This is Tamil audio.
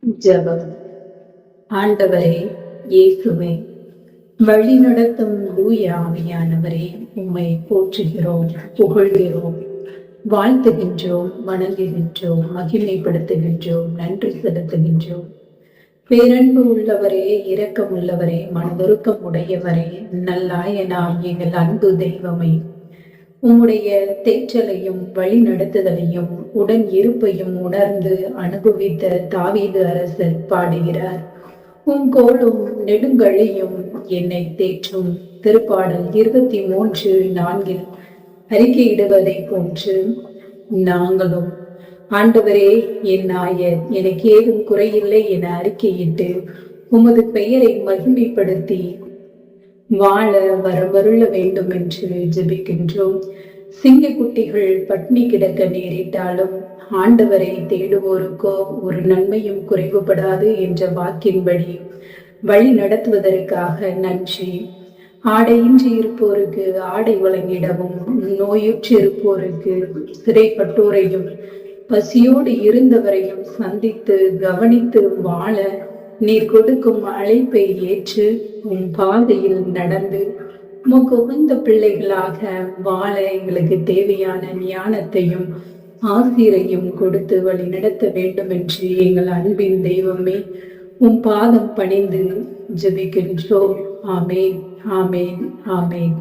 ஜெபம். ஆண்டவரே, இயேசுவே, வழிநடத்தும் தூய ஆவியானவரே, உம்மை போற்றுகிறோம், புகழ்கிறோம், வாழ்த்துகின்றோம், வணங்குகின்றோம், மகிமைப்படுத்துகின்றோம், நன்றி செலுத்துகின்றோம். பேரன்பு உள்ளவரே, இரக்கம் உள்ளவரே, மனதுருக்கம் உடையவரே, நல்லாயனாம் எங்கள் அன்பு தெய்வமே, உம்முடைய தேற்றலையும் வழி நடத்துதலையும் உடன் இருப்பையும் உணர்ந்து அனுபவித்த தாவீது அரசர் பாடுகிறார். உம் கோலும் நெடுங்கழியும் என்னை தேற்றும். திருப்பாடல் 23:4 அறிக்கையிடுவதை போன்று நாங்களும், ஆண்டவரே என் நாயர், எனக்கு ஏதும் குறையில்லை என அறிக்கையிட்டு உமது பெயரை மகிமைப்படுத்தி வாழ வரவருள வேண்டும் என்று ஜெபிக்கின்றோம். சிங்கக்குட்டிகள் பட்னி கிடக்க நேரிட்டாலும் ஆண்டவரை தேடுவோருக்கோ ஒரு நன்மையும் குறைவுபடாது என்ற வாக்கின்படி வழி நடத்துவதற்காக நன்றி. ஆடையின்றி இருப்போருக்கு ஆடை வழங்கிடவும், நோயுற்று இருப்போருக்கு சிறைப்பட்டோரையும் பசியோடு இருந்தவரையும் சந்தித்து கவனித்து வாழ நீர் கொடுக்கும் அழைப்பை ஏற்று உன் பாதையில் நடந்து உமக்கு உகந்த பிள்ளைகளாக வாழ எங்களுக்கு தேவையான ஞானத்தையும் ஆசிரியையும் கொடுத்து வழி நடத்த வேண்டும் என்று எங்கள் அன்பின் தெய்வமே உன் பாதம் பணிந்து ஜெபிக்கின்றோம். ஆமேன், ஆமேன், ஆமேன்.